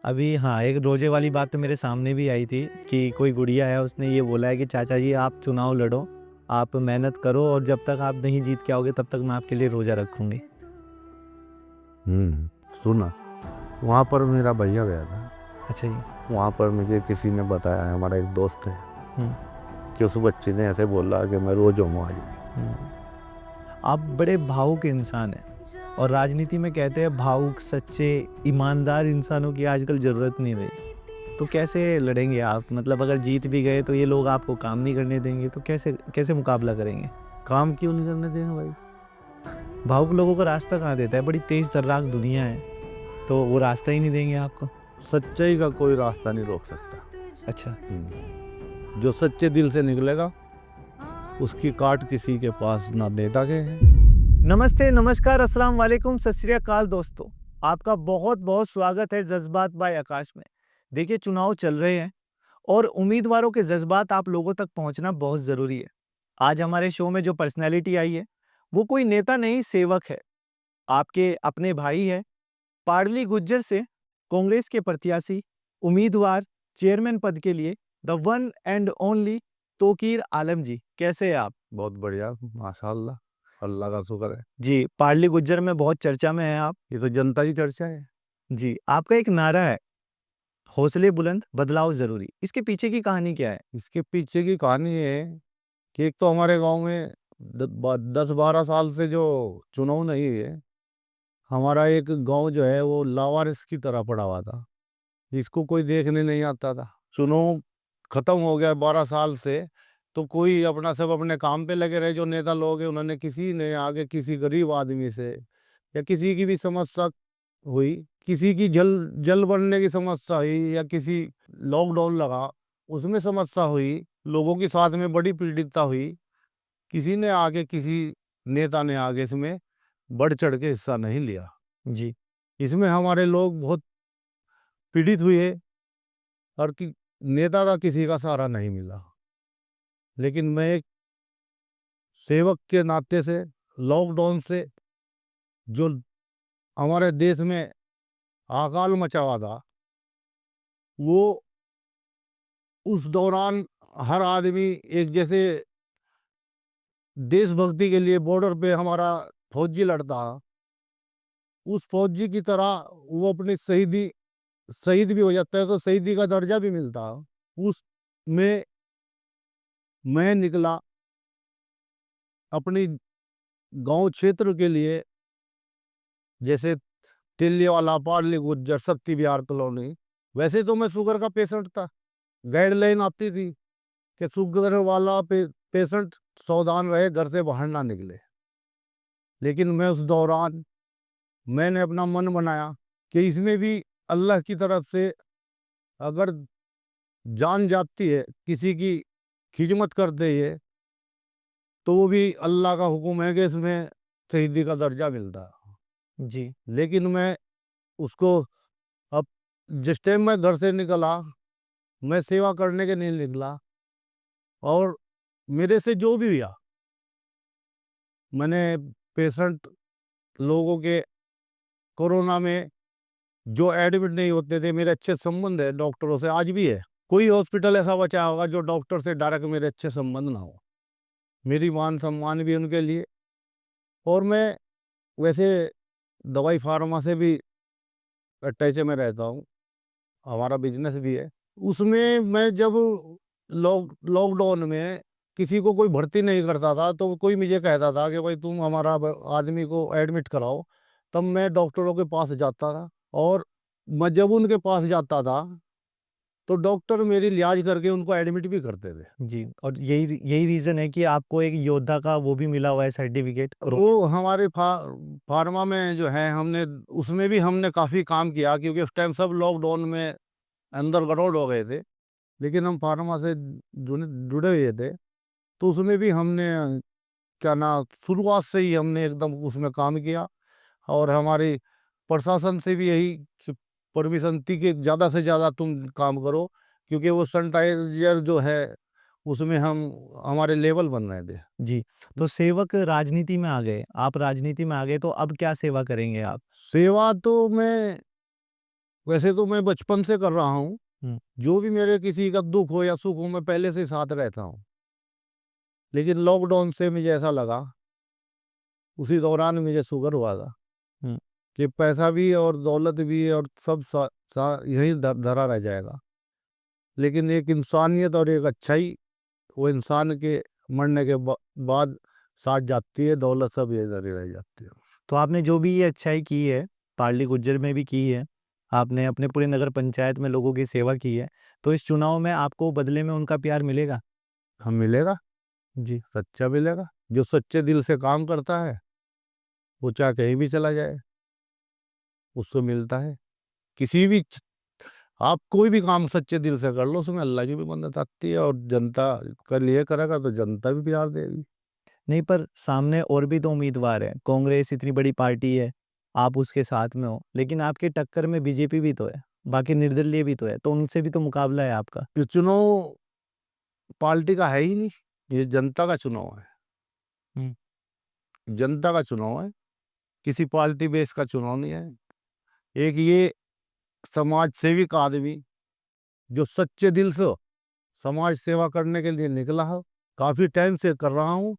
अभी हाँ, एक रोज़े वाली बात तो मेरे सामने भी आई थी कि कोई गुड़िया है, उसने ये बोला है कि चाचा जी आप चुनाव लड़ो, आप मेहनत करो और जब तक आप नहीं जीत के आओगे तब तक मैं आपके लिए रोज़ा रखूँगी। सुना। वहाँ पर मेरा भैया गया था। अच्छा जी। वहाँ पर मुझे किसी ने बताया, हमारा एक दोस्त है, हुँ, कि उस बच्ची ने ऐसे बोला कि मैं रोज़ हूँ आज भी। हुँ। आप बड़े भावुक इंसान हैं और राजनीति में कहते हैं भावुक, सच्चे, ईमानदार इंसानों की आजकल ज़रूरत नहीं रही। तो कैसे लड़ेंगे आप? मतलब अगर जीत भी गए तो ये लोग आपको काम नहीं करने देंगे, तो कैसे कैसे मुकाबला करेंगे? काम क्यों नहीं करने देंगे भाई? भावुक लोगों को रास्ता कहाँ देता है? बड़ी तेज़ तर्राक दुनिया है, तो वो रास्ता ही नहीं देंगे आपको। सच्चाई का कोई रास्ता नहीं रोक सकता। अच्छा। जो सच्चे दिल से निकलेगा, उसकी काट किसी के पास ना नेता के है। नमस्ते, नमस्कार, अस्सलाम वालेकुम, सत श्री अकाल दोस्तों। आपका बहुत-बहुत स्वागत है जज़्बात बाय आकाश में। देखिए चुनाव चल रहे हैं और उम्मीदवारों के जज़्बात आप लोगों तक पहुँचना बहुत ज़रूरी है। आज हमारे शो में जो पर्सनैलिटी आई है, वो कोई नेता नहीं सेवक है। आपके अपने भाई हैं, पाडली गुज्जर से कांग्रेस के प्रत्याशी, उम्मीदवार, चेयरमैन पद के लिए the one and only Taukir Alam ji. कैसे हैं आप? बहुत बढ़िया, माशाअल्लाह, अल्लाह का शुक्र है। जी, पाडली गुज्जर में बहुत चर्चा में हैं आप। ये तो जनता की चर्चा है। जी, आपका एक नारा है, हौसले बुलंद, बदलाव ज़रूरी। इसके पीछे की कहानी क्या है? इसके पीछे की कहानी ये है कि एक तो हमारे गांव में 10-12 साल से जो चुनाव नहीं है, हमारा एक गांव जो है वो लावारिस की तरह पड़ा हुआ था। इसको कोई देखने नहीं आता था। चुनाव खत्म हो गया 12 साल से, तो कोई अपना सब अपने काम पे लगे रहे। जो नेता लोग हैं, उन्होंने किसी ने आगे किसी गरीब आदमी से या किसी की भी समस्या हुई, किसी की जल जल बनने की समस्या हुई, या किसी लॉकडाउन लगा उसमें समस्या हुई, लोगों के साथ में बड़ी पीड़ितता हुई, किसी ने आगे किसी नेता ने आगे इसमें बढ़ चढ़ के हिस्सा नहीं लिया। जी, इसमें हमारे लोग बहुत पीड़ित हुए और कि नेता का किसी का सहारा नहीं मिला। लेकिन मैं एक सेवक के नाते से, लॉकडाउन से जो हमारे देश में आकाल मचा हुआ था, वो उस दौरान हर आदमी एक जैसे देशभक्ति के लिए बॉर्डर पे हमारा फौजी लड़ता, उस फौजी की तरह वो अपनी शहीदी शहीद भी हो जाता है, तो शहीदी का दर्जा भी मिलता। उसमें मैं निकला अपनी गांव क्षेत्र के लिए, जैसे तिल्लीवाला, पाडली गुज्जर, शक्ति विहार कॉलोनी। वैसे तो मैं शुगर का पेशेंट था। गाइडलाइन आती थी कि शुगर वाला पेशेंट सावधान रहे, घर से बाहर ना निकले। लेकिन मैं उस दौरान मैंने अपना मन बनाया कि इसमें भी अल्लाह की तरफ से अगर जान जाती है, किसी की खिदमत करते ये, तो वो भी अल्लाह का हुक्म है कि इसमें शहीदी का दर्जा मिलता है। जी, लेकिन मैं उसको, अब जिस टाइम मैं घर से निकला, मैं सेवा करने के नहीं निकला। और मेरे से जो भी हुआ, मैंने पेशेंट लोगों के, कोरोना में जो एडमिट नहीं होते थे, मेरे अच्छे संबंध है डॉक्टरों से, आज भी है। कोई हॉस्पिटल ऐसा बचा होगा जो डॉक्टर से डायरेक्ट मेरे अच्छे संबंध ना हो। मेरी मान सम्मान भी उनके लिए। और मैं वैसे दवाई फार्मा से भी अटैच में रहता हूँ, हमारा बिजनेस भी है। उसमें मैं जब लॉकडाउन में किसी को कोई भर्ती नहीं करता था, तो कोई मुझे कहता था कि भाई तुम हमारा आदमी को एडमिट कराओ, तब मैं डॉक्टरों के पास जाता था। और मैं जब उनके पास जाता था, तो डॉक्टर मेरी लिहाज करके उनको एडमिट भी करते थे। जी और यही यही रीज़न है कि आपको एक योद्धा का वो भी मिला हुआ है सर्टिफ़िकेट वो कोरोना। हमारे फार्मा में जो है, हमने उसमें भी हमने काफ़ी काम किया, क्योंकि उस टाइम सब लॉकडाउन में अंदर गड़ोड़ हो गए थे। लेकिन हम फार्मा से जुड़े जुड़े हुए थे, तो उसमें भी हमने क्या ना, शुरुआत से ही हमने एकदम उसमें काम किया। और हमारी प्रशासन से भी यही परमिशन थी कि ज़्यादा से ज़्यादा तुम काम करो, क्योंकि वो सैनिटाइजर जो है उसमें हम हमारे लेवल बन रहे थे। जी, तो सेवक राजनीति में आ गए, आप राजनीति में आ गए तो अब क्या सेवा करेंगे आप? सेवा तो मैं वैसे तो मैं बचपन से कर रहा हूँ, हम्म। जो भी मेरे किसी का दुख हो या सुख हो मैं पहले से साथ रहता हूँ। लेकिन लॉकडाउन से मुझे ऐसा लगा, उसी दौरान मुझे शुगर हुआ था हम्म। कि पैसा भी और दौलत भी और सब यही धरा रह जाएगा। लेकिन एक इंसानियत और एक अच्छाई वो इंसान के मरने के बाद साथ जाती है, दौलत सब ये धरी रह जाती है। तो आपने जो भी ये अच्छाई की है, पार्ली गुज्जर में भी की है, आपने अपने पूरे नगर पंचायत में लोगों की सेवा की है, तो इस चुनाव में आपको बदले में उनका प्यार मिलेगा? हम मिलेगा, जी। सच्चा मिलेगा। जो सच्चे दिल से काम करता है वो चाहे कहीं भी चला जाए उसको मिलता है। किसी भी आप कोई भी काम सच्चे दिल से कर लो, उसमें अल्लाह की भी मदद आती है, और जनता का लिए करेगा तो जनता भी प्यार देगी। नहीं, पर सामने और भी तो उम्मीदवार है, कांग्रेस इतनी बड़ी पार्टी है, आप उसके साथ में हो, लेकिन आपके टक्कर में बीजेपी भी तो है, बाकी निर्दलीय भी तो है, तो उनसे भी तो मुकाबला है आपका। ये चुनाव पार्टी का है ही नहीं, ये जनता का चुनाव है। हम्म। जनता का चुनाव है, किसी पार्टी बेस का चुनाव नहीं है। एक ये समाज सेविक आदमी जो सच्चे दिल से समाज सेवा करने के लिए निकला है, काफी टाइम से कर रहा हूँ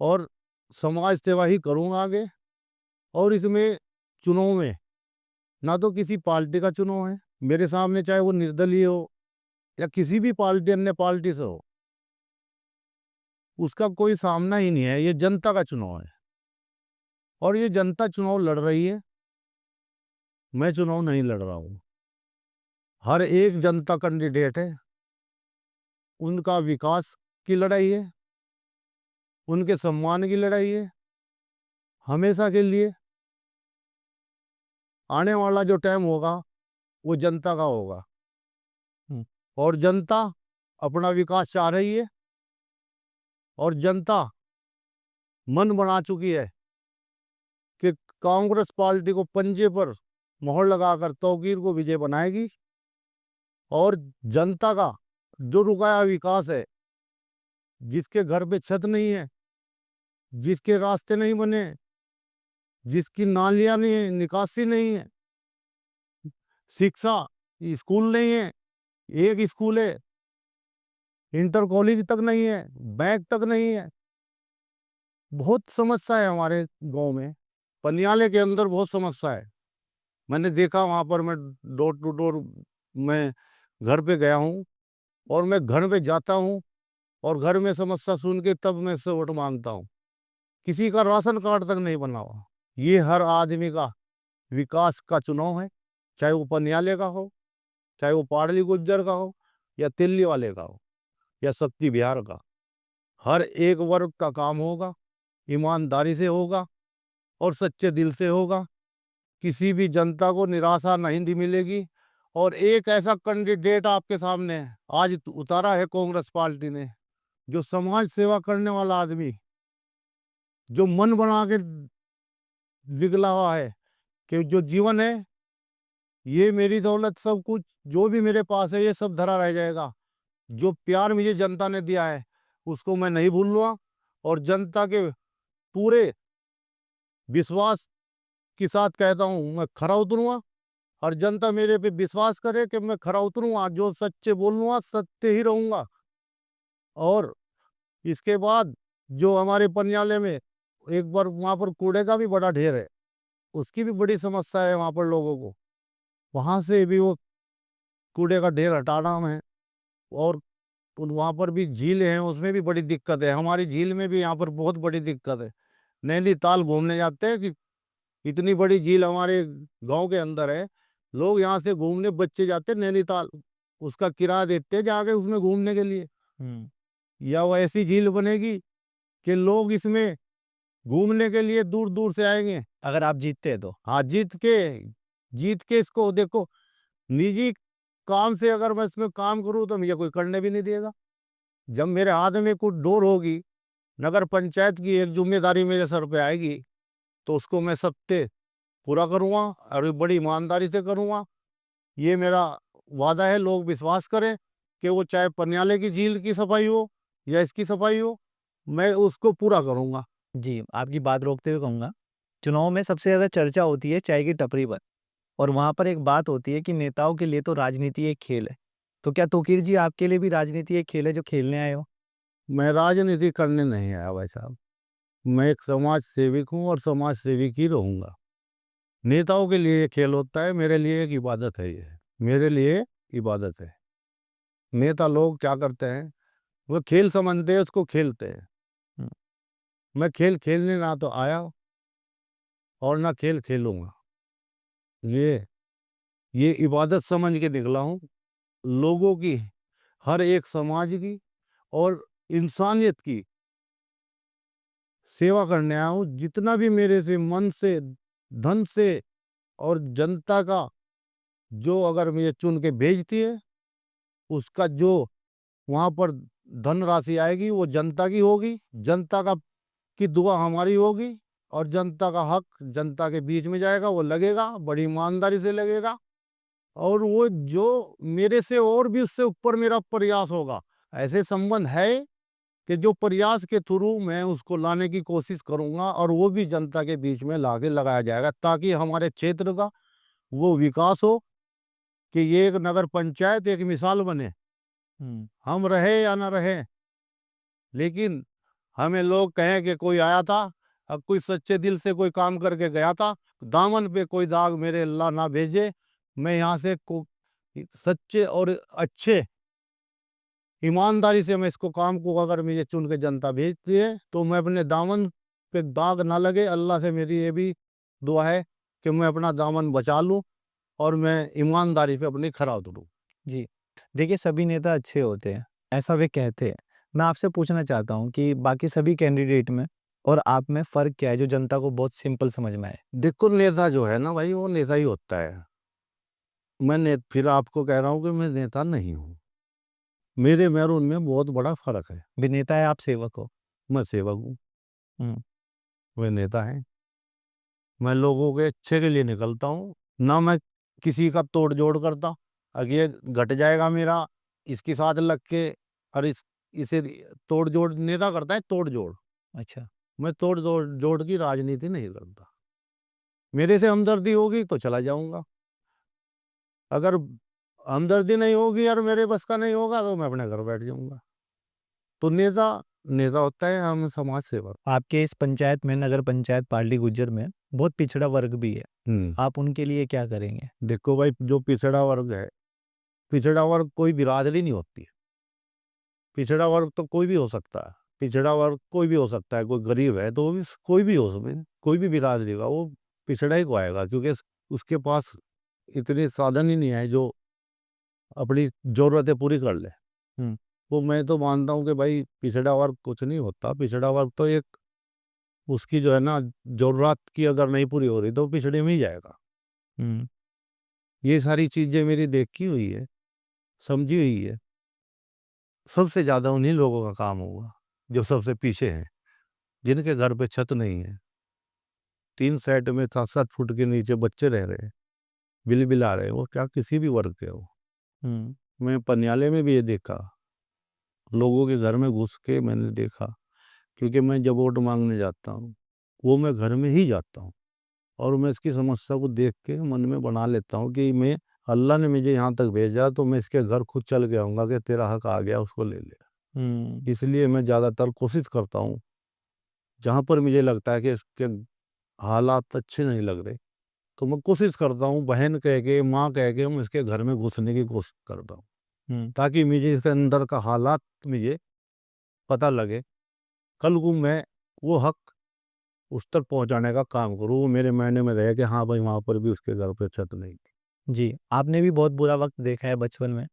और समाज सेवा ही करूँगा आगे। और इसमें चुनाव में ना तो किसी पार्टी का चुनाव है मेरे सामने, चाहे वो निर्दलीय हो या किसी भी पार्टी अन्य पार्टी से हो, उसका कोई सामना ही नहीं है। ये जनता का चुनाव है और ये जनता चुनाव लड़ रही है, मैं चुनाव नहीं लड़ रहा हूँ। हर एक जनता कैंडिडेट है, उनका विकास की लड़ाई है, उनके सम्मान की लड़ाई है। हमेशा के लिए आने वाला जो टाइम होगा वो जनता का होगा, हम्म। और जनता अपना विकास चाह रही है, और जनता मन बना चुकी है कि कांग्रेस पार्टी को पंजे पर मोहर लगाकर तौकीर को विजय बनाएगी। और जनता का जो रुकाया विकास है, जिसके घर पे छत नहीं है, जिसके रास्ते नहीं बने, जिसकी नालियां नहीं है, निकासी नहीं है, शिक्षा स्कूल नहीं है, एक स्कूल है, इंटर कॉलेज तक नहीं है, बैंक तक नहीं है, बहुत समस्या है हमारे गांव में। पनियाले के अंदर बहुत समस्या है। मैंने देखा वहां पर, मैं डोर टू डोर मैं घर पे गया हूँ और मैं घर पे जाता हूँ और घर में समस्या सुन के तब मैं से वोट मांगता हूँ। किसी का राशन कार्ड तक नहीं बना हुआ। ये हर आदमी का विकास का चुनाव है, चाहे वो पनियाले का हो, चाहे वो पाड़ली गुज्जर का हो, या तिल्ली वाले का हो, या शक्ति बिहार का। हर एक वर्ग का काम होगा, ईमानदारी से होगा और सच्चे दिल से होगा। किसी भी जनता को निराशा नहीं मिलेगी। और एक ऐसा कैंडिडेट आपके सामने आज उतारा है कांग्रेस पार्टी ने, जो समाज सेवा करने वाला आदमी, जो मन बना के निकला हुआ है कि जो जीवन है, ये मेरी दौलत सब कुछ जो भी मेरे पास है ये सब धरा रह जाएगा। जो प्यार मुझे जनता ने दिया है उसको मैं नहीं भूलूंगा, और जनता के पूरे विश्वास के साथ कहता हूँ मैं खरा उतरूंगा। और जनता मेरे पे विश्वास करे कि मैं खरा उतरूंगा, जो सच्चे बोलूंगा सत्य ही रहूंगा। और इसके बाद जो हमारे पनियाले में एक बार वहाँ पर कूड़े का भी बड़ा ढेर है, उसकी भी बड़ी समस्या है वहाँ पर लोगों को, वहाँ से भी वो कूड़े का ढेर हटाना है। और वहाँ पर भी झीलें हैं, उसमें भी बड़ी दिक्कत है। हमारी झील में भी यहाँ पर बहुत बड़ी दिक्कत है। नैनीताल घूमने जाते हैं कि इतनी बड़ी झील हमारे गांव के अंदर है, लोग यहाँ से घूमने बच्चे जाते हैं नैनीताल, उसका किराया देते हैं जाके उसमें घूमने के लिए। हम्म। या वो ऐसी झील बनेगी कि लोग इसमें घूमने के लिए दूर दूर से आएंगे। अगर आप जीतते हैं तो? हाँ, जीत के इसको देखो, निजी काम से अगर मैं इसमें काम करूँ तो मुझे कोई करने भी नहीं देगा। जब मेरे हाथ में कुछ डोर होगी, नगर पंचायत की एक जिम्मेदारी मेरे सर पे आएगी, तो उसको मैं सत्य पूरा करूँगा और ये बड़ी ईमानदारी से करूँगा। ये मेरा वादा है। लोग विश्वास करें कि वो चाहे पनियाले की झील की सफाई हो या इसकी सफाई हो, मैं उसको पूरा करूँगा। जी, आपकी बात रोकते हुए कहूंगा, चुनाव में सबसे ज्यादा चर्चा होती है चाय की टपरी पर, और वहाँ पर एक बात होती है कि नेताओं के लिए तो राजनीति एक खेल है। तो क्या तोकीर जी आपके लिए भी राजनीति एक खेल है जो खेलने आए हो? मैं राजनीति करने नहीं आया भाई साहब। मैं एक समाज सेविक हूँ और समाज सेविक ही रहूँगा। नेताओं के लिए ये खेल होता है, मेरे लिए एक इबादत है ये। मेरे लिए इबादत है। नेता लोग क्या करते हैं, वो खेल समझते हैं, उसको खेलते हैं। हुँ, मैं खेल खेलने ना तो आया और ना खेल खेलूँगा। ये इबादत समझ के निकला हूँ। लोगों की, हर एक समाज की और इंसानियत की सेवा करने आया हूँ। जितना भी मेरे से मन से, धन से और जनता का जो अगर मुझे चुन के भेजती है, उसका जो वहाँ पर धनराशि आएगी वो जनता की होगी, जनता का की दुआ हमारी होगी और जनता का हक जनता के बीच में जाएगा, वो लगेगा, बड़ी ईमानदारी से लगेगा। और वो जो मेरे से और भी उससे ऊपर मेरा प्रयास होगा। ऐसे संबंध है कि जो प्रयास के थ्रू मैं उसको लाने की कोशिश करूँगा और वो भी जनता के बीच में लाके लगाया जाएगा, ताकि हमारे क्षेत्र का वो विकास हो कि ये एक नगर पंचायत एक मिसाल बने। हुँ, हम रहे या ना रहे, लेकिन हमें लोग कहें कि कोई आया था, अब कोई सच्चे दिल से कोई काम करके गया था, दामन पे कोई दाग मेरे अल्लाह ना भेजे। मैं यहाँ से सच्चे और अच्छे ईमानदारी से मैं इसको काम को अगर मुझे चुन के जनता भेजती है तो मैं अपने दामन पे दाग ना लगे। अल्लाह से मेरी ये भी दुआ है कि मैं अपना दामन बचा लूँ और मैं ईमानदारी पे अपनी खरा उतरूँ। जी। देखिए सभी नेता अच्छे होते हैं, ऐसा वे कहते हैं। मैं आपसे पूछना चाहता हूँ कि बाकी सभी कैंडिडेट में और आप में फ़र्क क्या है जो जनता को बहुत सिंपल समझ में आए? देखो, नेता जो है ना भाई, वो नेता ही होता है। फिर आपको कह रहा हूँ कि मैं नेता नहीं हूँ। मेरे में और उनमें बहुत बड़ा फ़र्क है। भी नेता है आप सेवक हो। मैं सेवक हूँ, हुँ, वे नेता हैं। मैं लोगों के अच्छे के लिए निकलता हूँ, ना मैं किसी का तोड़-जोड़ करता। अब ये घट जाएगा मेरा, इसके साथ लग के और इसे तोड़-जोड़ नेता करता है तोड़-जोड़। अच्छा। मैं तोड़-जोड़ जोड़ की राजनीति नहीं करता। मेरे से हमदर्दी होगी तो चला जाऊँगा। अगर हमदर्दी नहीं होगी और मेरे बस का नहीं होगा तो मैं अपने घर बैठ जाऊँगा। तो नेता, नेता होता है, हम समाज सेवक। आपके इस पंचायत में नगर पंचायत पाली गुज्जर में बहुत पिछड़ा वर्ग भी है। हुँ। आप उनके लिए क्या करेंगे? देखो भाई, जो पिछड़ा वर्ग है, पिछड़ा वर्ग कोई बिरादरी नहीं होती है। पिछड़ा वर्ग तो कोई भी हो सकता है। पिछड़ा वर्ग कोई भी हो सकता है। कोई गरीब है तो वो भी कोई भी हो उसमें, कोई भी बिरादरी का, वो पिछड़ा ही को आएगा, क्योंकि उसके पास इतने साधन ही नहीं है जो अपनी ज़रूरतें पूरी कर ले। हुँ, तो मैं तो मानता हूँ कि भाई पिछड़ा वर्ग कुछ नहीं होता। पिछड़ा वर्ग तो एक उसकी जो है ना ज़रूरत की अगर नहीं पूरी हो रही तो वो पिछड़े में ही जाएगा। हुँ, ये सारी चीज़ें मेरी देखी हुई है, समझी हुई है। सबसे ज़्यादा उन्हीं लोगों का काम होगा जो सबसे पीछे हैं, जिनके घर पे छत नहीं है। 3 सेट में 7-7 फुट के नीचे बच्चे रह रहे हैं, बिल-बिला रहे हैं, वो क्या किसी भी वर्ग के हो। हुँ, मैं पन्याले में भी ये देखा, लोगों के घर में घुस के मैंने देखा, क्योंकि मैं जब वोट माँगने जाता हूँ, वो मैं घर में ही जाता हूँ और मैं इसकी समस्या को देख के मन में बना लेता हूँ कि मैं अल्लाह ने मुझे यहाँ तक भेजा तो मैं इसके घर खुद चल के आऊँगा कि तेरा हक आ गया, उसको ले ले। हुँ, इसलिए मैं ज़्यादातर कोशिश करता हूँ, जहाँ पर मुझे लगता है कि इसके हालात अच्छे नहीं लग रहे, तो मैं कोशिश करता हूँ बहन कह के, माँ कह के मैं इसके घर में घुसने की कोशिश करता हूँ, हुँ, ताकि मुझे इसके अंदर का हालात मुझे पता लगे। कल को मैं वो हक उस तक पहुँचाने का काम करूँ, वो मेरे मायने में रहे कि हाँ भाई, वहाँ पर भी उसके घर पे छत नहीं थी। जी। आपने भी बहुत बुरा वक़्त देखा है बचपन में,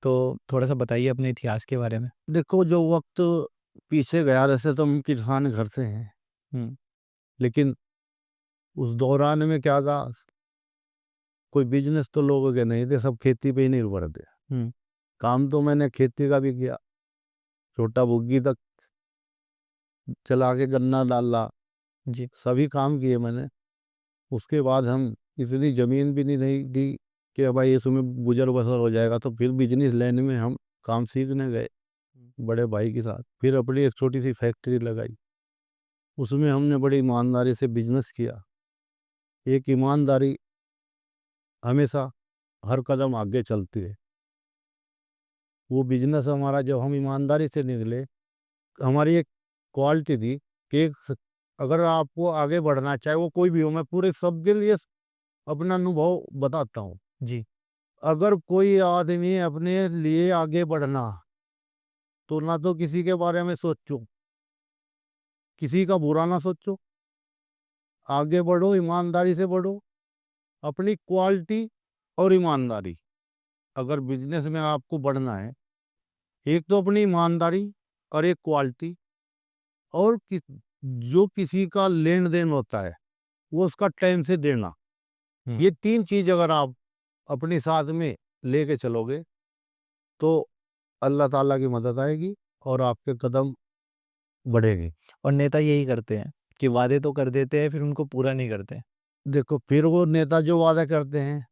तो थोड़ा-सा बताइए अपने इतिहास के बारे में? देखो, जो वक़्त पीछे गया, वैसे तो हम किसान घर से हैं, हुँ, लेकिन उस दौरान में क्या था, कोई बिज़नेस तो लोगों के नहीं थे, सब खेती पे ही निर्भर थे। हुँ, काम तो मैंने खेती का भी किया, छोटा बुग्गी तक चला के गन्ना डाला, जी, सभी काम किए मैंने। उसके बाद हम इतनी ज़मीन भी नहीं थी कि भाई इसमें गुज़र-बसर हो जाएगा, तो फिर बिज़नेस लाइन में हम काम सीखने गए, हुँ, बड़े भाई के साथ। फिर अपनी एक छोटी-सी फैक्ट्री लगाई, उसमें हमने बड़ी ईमानदारी से बिज़नेस किया। एक ईमानदारी हमेशा हर कदम आगे चलती है। वो बिजनेस हमारा जब हम ईमानदारी से निकले, हमारी एक क्वालिटी थी कि अगर आपको आगे बढ़ना चाहे वो कोई भी हो, मैं पूरे सबके लिए अपना अनुभव बताता हूँ। जी। अगर कोई आदमी अपने लिए आगे बढ़ना, तो ना तो किसी के बारे में सोचो, किसी का बुरा ना सोचो, आगे बढ़ो, ईमानदारी से बढ़ो, अपनी क्वालिटी और ईमानदारी। अगर बिजनेस में आपको बढ़ना है, एक तो अपनी ईमानदारी और एक क्वालिटी, और जो किसी का लेन देन होता है वो उसका टाइम से देना। ये 3 चीज अगर आप अपने साथ में लेके चलोगे, तो अल्लाह ताला की मदद आएगी और आपके कदम बढ़ेंगे। और नेता यही करते हैं कि वादे तो कर देते हैं, फिर उनको पूरा नहीं करते। देखो, फिर वो नेता जो वादा करते हैं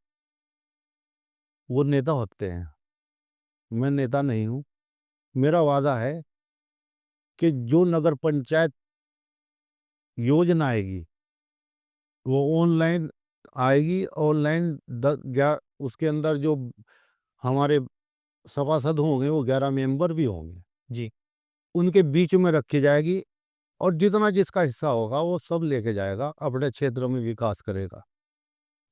वो नेता होते हैं, मैं नेता नहीं हूँ। मेरा वादा है कि जो नगर पंचायत योजना आएगी वो ऑनलाइन आएगी। ऑनलाइन उसके अंदर जो हमारे सभासद होंगे वो 11 मेंबर भी होंगे, जी। उनके बीच में रखी जाएगी, और जितना जिसका हिस्सा होगा वो सब लेके जाएगा, अपने क्षेत्र में विकास करेगा,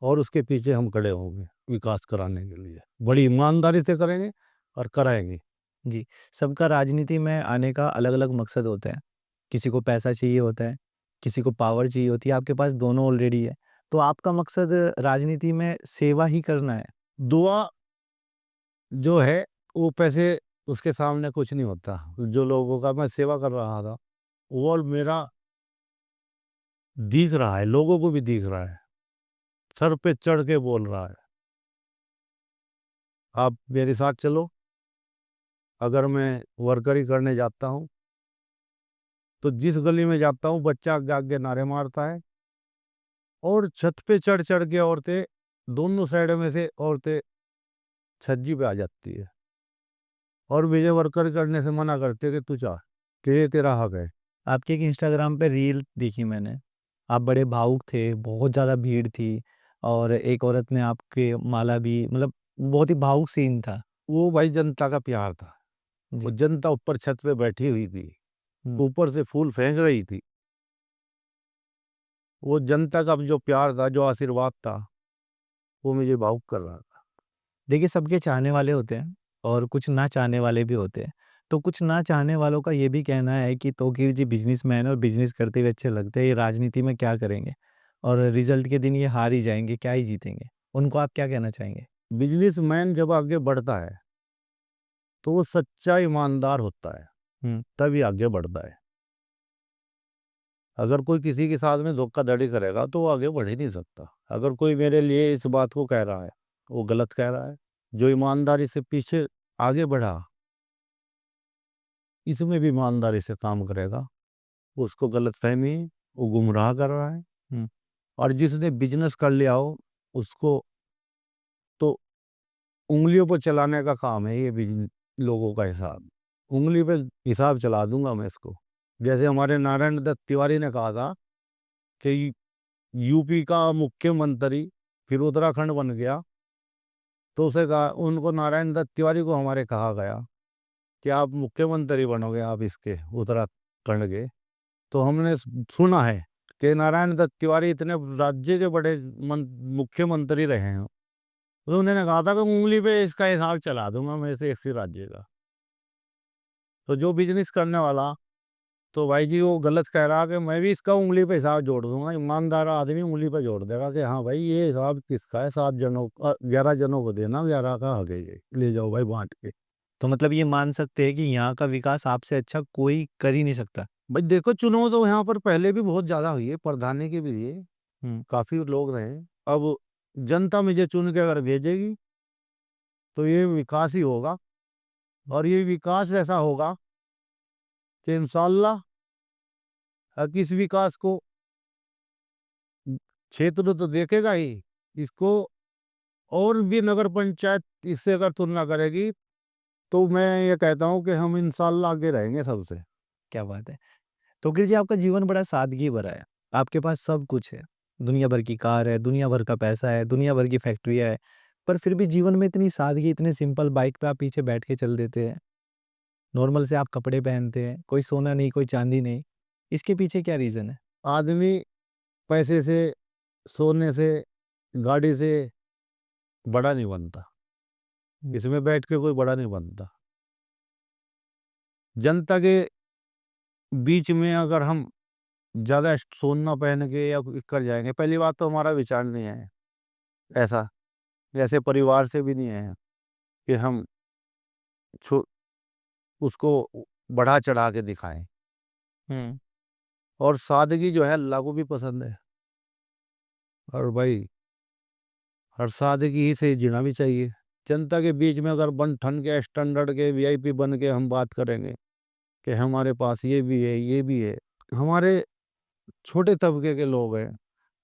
और उसके पीछे हम खड़े होंगे विकास कराने के लिए। बड़ी ईमानदारी से करेंगे और कराएंगे। जी। सबका राजनीति में आने का अलग-अलग मकसद होता है। किसी को पैसा चाहिए होता है, किसी को पावर चाहिए होती है, आपके पास दोनों ऑलरेडी है। तो आपका मकसद राजनीति में सेवा ही करना है। दुआ जो है वो पैसे उसके सामने कुछ नहीं होता। जो लोगों का मैं सेवा कर रहा था वो मेरा दिख रहा है, लोगों को भी दिख रहा है, सर पे चढ़ के बोल रहा है, आप मेरे साथ चलो। अगर मैं वर्करी करने जाता हूँ तो जिस गली में जाता हूँ बच्चा आगे आगे नारे मारता है, और छत पे चढ़ चढ़ के औरतें, दोनों साइड में से औरतें छज्जी पे आ जाती है, और मुझे वर्कर करने से मना करते कि तू चाह, कि ये तेरा हक है। आपकी एक इंस्टाग्राम पे रील देखी मैंने। आप बड़े भावुक थे, बहुत ज़्यादा भीड़ थी और एक औरत ने आपके माला भी मतलब बहुत ही भावुक सीन था। वो भाई जनता का प्यार था। वो जी। जनता ऊपर छत पे बैठी हुई थी, हुँ। ऊपर से फूल फेंक रही थी। वो जनता का जो प्यार था, जो आशीर्वाद था, वो मुझे भावुक कर रहा था। देखिए, सबके चाहने वाले होते हैं और कुछ ना चाहने वाले भी होते हैं। तो कुछ ना चाहने वालों का ये भी कहना है कि तोक़ीर जी बिज़नेसमैन है और बिज़नेस करते हुए अच्छे लगते हैं, ये राजनीति में क्या करेंगे? और रिज़ल्ट के दिन ये हार ही जाएँगे, क्या ही जीतेंगे? उनको आप क्या कहना चाहेंगे? बिजनेसमैन जब आगे बढ़ता है तो वो सच्चा ईमानदार होता है, हुँ। तभी आगे बढ़ता है। अगर कोई किसी के साथ में धोखाधड़ी करेगा तो वो आगे बढ़ ही नहीं सकता। अगर कोई मेरे लिए इस बात को कह रहा है, वो गलत कह रहा है। जो ईमानदारी से पीछे आगे बढ़ा, इसमें भी ईमानदारी से काम करेगा, उसको गलतफ़हमी है, वो गुमराह कर रहा है। हुँ। और जिसने बिज़नेस कर लिया हो, उसको तो उँगलियों पर चलाने का काम है ये लोगों का हिसाब। उँगली पे हिसाब चला दूँगा मैं इसको। जैसे हमारे नारायण दत्त तिवारी ने कहा था कि यूपी का मुख्यमंत्री फिर उत्तराखंड बन गया, तो उसे कहा, उनको नारायण दत्त तिवारी को हमारे कहा गया कि आप मुख्यमंत्री बनोगे आप इसके उत्तराखंड के। तो हमने सुना है कि नारायण दत्त तिवारी इतने राज्य के बड़े मुख्यमंत्री रहे हैं, तो उन्होंने कहा था कि उंगली पे इसका हिसाब चला दूंगा मैं इसे इसी राज्य का। तो जो बिजनेस करने वाला, तो भाई जी वो गलत कह रहा कि मैं भी इसका उंगली पे हिसाब जोड़ दूंगा। ईमानदार आदमी उंगली पे जोड़ देगा कि हाँ भाई ये हिसाब किसका है, 7 जनों 11 जनों को देना, 11 का हक है, ये ले जाओ भाई बांट के। तो मतलब ये मान सकते हैं कि यहाँ का विकास आपसे अच्छा कोई कर ही नहीं सकता। भाई देखो, चुनाव तो यहाँ पर पहले भी बहुत ज्यादा हुई है, प्रधानी के भी लिए हुँ। काफी लोग रहे। अब जनता मुझे चुन के अगर भेजेगी तो ये विकास ही होगा, और ये विकास ऐसा होगा कि इंशाल्लाह इस विकास को क्षेत्र तो देखेगा ही, इसको और भी नगर पंचायत इससे अगर तुलना करेगी, तो मैं ये कहता हूँ कि हम इंशाल्लाह आगे रहेंगे सबसे। क्या बात है! तो गिर जी आपका जीवन बड़ा सादगी भरा है। आपके पास सब कुछ है। दुनिया भर की कार है, दुनिया भर का पैसा है, दुनिया भर की फैक्ट्रियाँ है, पर फिर भी जीवन में इतनी सादगी, इतने सिंपल बाइक पे आप पीछे बैठ के चल देते हैं। नॉर्मल से आप कपड़े पहनते हैं, कोई सोना नहीं, कोई चांदी नहीं। इसके पीछे क्या रीज़न है? आदमी पैसे से, सोने से, गाड़ी से बड़ा नहीं बनता। हुँ। इसमें बैठ के कोई बड़ा नहीं बनता। जनता के बीच में अगर हम ज़्यादा सोना पहन के या कुछ कर जाएँगे, पहली बात तो हमारा विचार नहीं है ऐसा, ऐसे परिवार से भी नहीं है कि हम छो उसको बढ़ा-चढ़ा के दिखाएँ। हुँ। और सादगी जो है अल्लाह को भी पसंद है। और भाई हर सादगी ही से जीना भी चाहिए। जनता के बीच में अगर बन-ठन के स्टैंडर्ड के वीआईपी बन के हम बात करेंगे कि हमारे पास ये भी है, ये भी है। हमारे छोटे तबके के लोग हैं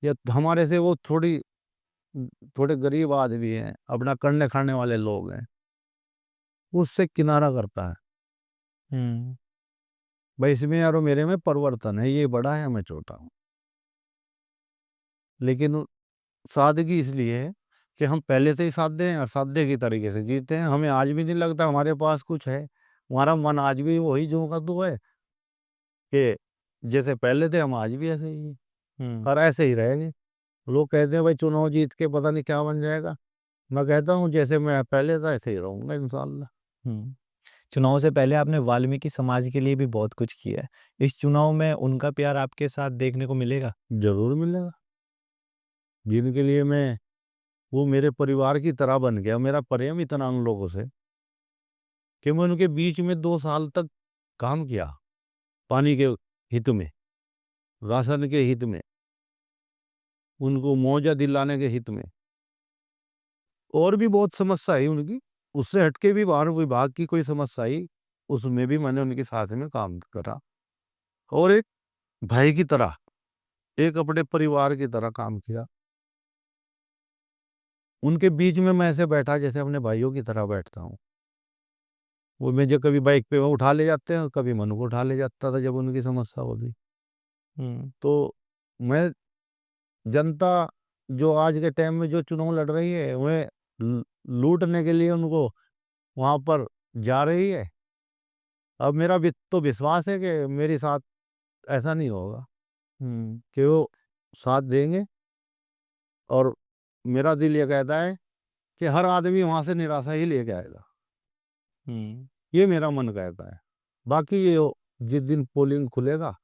या हमारे से वो थोड़े गरीब आदमी हैं, अपना करने-खाने वाले लोग हैं, उससे किनारा करता है। हुँ। भाई इसमें और मेरे में परिवर्तन है, ये बड़ा है, मैं छोटा हूँ। लेकिन सादगी इसलिए है कि हम पहले से ही सादे हैं और सादे की तरीके से जीते हैं। हमें आज भी नहीं लगता हमारे पास कुछ है। हमारा मन आज भी वही ज्यों का त्यों है कि जैसे पहले थे हम आज भी ऐसे ही हैं हुँ। और ऐसे ही रहेंगे। लोग कहते हैं भाई चुनाव जीत के पता नहीं क्या बन जाएगा। मैं कहता हूँ जैसे मैं पहले था ऐसे ही रहूँगा इंशाअल्लाह। हुँ। चुनाव से पहले आपने वाल्मीकि समाज के लिए भी बहुत कुछ किया है। इस चुनाव में उनका प्यार आपके साथ देखने को मिलेगा? ज़रूर मिलेगा। जिनके लिए मैं वो मेरे परिवार की तरह बन गया, मेरा प्रेम इतना उन लोगों से कि मैं उनके बीच में 2 साल तक काम किया, पानी के हित में, राशन के हित में, उनको मुआवजा दिलाने के हित में। और भी बहुत समस्या आई उनकी, उससे हट के भी बाहर विभाग की कोई समस्या आई, उसमें भी मैंने उनके साथ में काम करा और एक भाई की तरह, एक अपने परिवार की तरह काम किया। उनके बीच में मैं ऐसे बैठा जैसे अपने भाइयों की तरह बैठता हूँ। वो मुझे कभी बाइक पे वो उठा ले जाते हैं, कभी मन को उठा ले जाता था जब उनकी समस्या होती। हुँ। तो मैं जनता जो आज के टाइम में जो चुनाव लड़ रही है, वह लूटने के लिए उनको वहाँ पर जा रही है। अब मेरा तो विश्वास है कि मेरे साथ ऐसा नहीं होगा हुँ। कि वो साथ देंगे और मेरा दिल ये कहता है कि हर आदमी वहाँ से निराशा ही लेके आएगा। हुँ। ये मेरा मन कहता है। बाकी ये जिस दिन पोलिंग खुलेगा,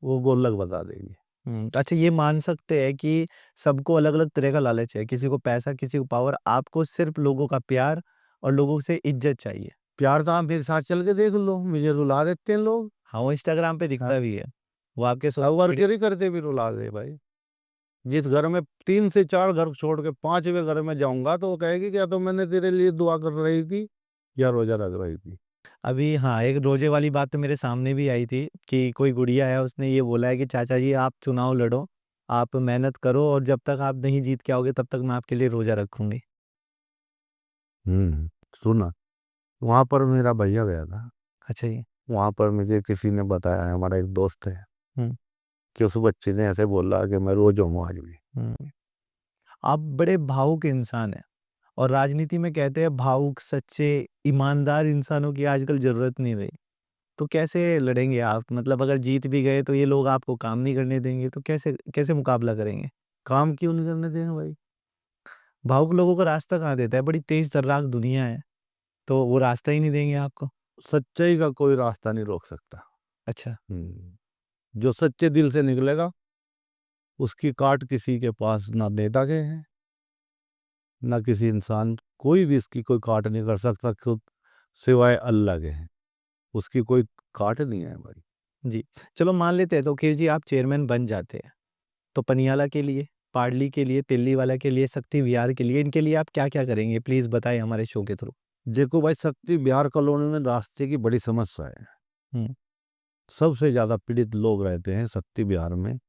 वो गोलक बता देंगे। हुँ। अच्छा, ये मान सकते हैं कि सबको अलग-अलग तरह का लालच है। किसी को पैसा, किसी को पावर, आपको सिर्फ़ लोगों का प्यार और लोगों से इज़्ज़त चाहिए। प्यार तो आप मेरे साथ चल के देख लो, मुझे रुला देते हैं लोग। हाँ, वो इंस्टाग्राम पे हाँ, दिखता भी है। वो आपके अब सोशल मीडिया। वर्करी करते भी रुला दे भाई। जिस घर में 3 से 4 घर छोड़ के 5वें घर में जाऊँगा तो वो कहेगी क्या तो मैंने तेरे लिए दुआ कर रही थी या रोज़ा रख रही थी। अभी हाँ, एक रोज़े वाली बात तो मेरे सामने भी आई थी कि कोई गुड़िया है, उसने ये बोला है कि चाचा जी आप चुनाव लड़ो, आप मेहनत करो और जब तक आप नहीं जीत के आओगे तब तक मैं आपके लिए रोज़ा रखूँगी। सुना, वहाँ पर मेरा भैया गया था। अच्छा जी। वहाँ पर मुझे किसी ने बताया, हमारा एक दोस्त है, हुँ। कि उस बच्चे ने ऐसे बोला कि मैं रोज़ा हूँ आज भी। हुँ। आप बड़े भावुक इंसान हैं और राजनीति में कहते हैं भावुक, सच्चे, ईमानदार इंसानों की आजकल ज़रूरत नहीं रही। तो कैसे लड़ेंगे आप? मतलब अगर जीत भी गए तो ये लोग आपको काम नहीं करने देंगे, तो कैसे कैसे मुकाबला करेंगे? काम क्यों नहीं करने देंगे भाई? भावुक लोगों को रास्ता कहाँ देता है? बड़ी तेज़ तर्राक दुनिया है, तो वो रास्ता ही नहीं देंगे आपको। सच्चाई का कोई रास्ता नहीं रोक सकता। अच्छा। हुँ। जो सच्चे दिल से निकलेगा, उसकी काट किसी के पास ना नेता के हैं, ना किसी इंसान, कोई भी इसकी कोई काट नहीं कर सकता खुद सिवाय अल्लाह के हैं। उसकी कोई काट नहीं है भाई। जी। चलो मान लेते हैं तो खीर जी आप चेयरमैन बन जाते हैं, तो पनियाला के लिए, पाडली के लिए, तिल्लीवाला के लिए, शक्ति विहार के लिए, इनके लिए आप क्या-क्या करेंगे? प्लीज़ बताएँ हमारे शो के थ्रू। देखो भाई, शक्ति बिहार कॉलोनी में रास्ते की बड़ी समस्या है। हुँ। सबसे ज़्यादा पीड़ित लोग रहते हैं शक्ति बिहार में,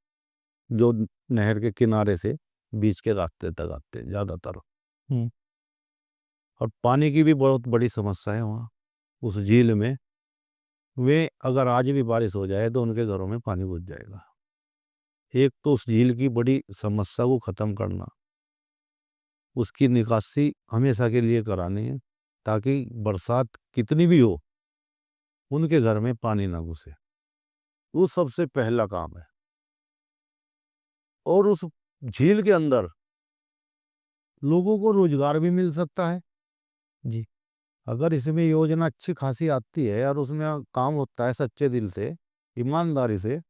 जो नहर के किनारे से बीच के रास्ते तक आते हैं ज़्यादातर। हुँ। और पानी की भी बहुत बड़ी समस्या है वहाँ, उस झील में। वे अगर आज भी बारिश हो जाए तो उनके घरों में पानी घुस जाएगा। एक तो उस झील की बड़ी समस्या को ख़त्म करना, उसकी निकासी हमेशा के लिए करानी है, ताकि बरसात कितनी भी हो, उनके घर में पानी ना घुसे। वो सबसे पहला काम है। और उस झील के अंदर लोगों को रोज़गार भी मिल सकता है। जी। अगर इसमें योजना अच्छी खासी आती है और उसमें काम होता है सच्चे दिल से, ईमानदारी से,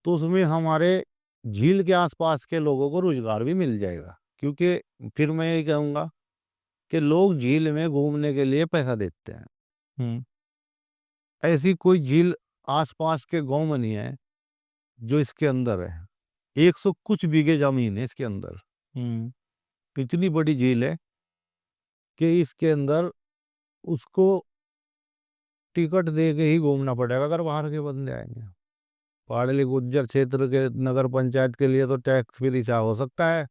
तो उसमें हमारे झील के आसपास के लोगों को रोजगार भी मिल जाएगा। क्योंकि फिर मैं यही कहूँगा कि लोग झील में घूमने के लिए पैसा देते हैं। हुँ, ऐसी कोई झील आसपास के गांव में नहीं है जो इसके अंदर है। 100 कुछ बीघे जमीन है इसके अंदर। हुँ, इतनी बड़ी झील है कि इसके अंदर उसको टिकट दे के ही घूमना पड़ेगा अगर बाहर के बंदे आएंगे। पाड़ली गुज्जर क्षेत्र के नगर पंचायत के लिए तो टैक्स फ्री सा हो सकता है,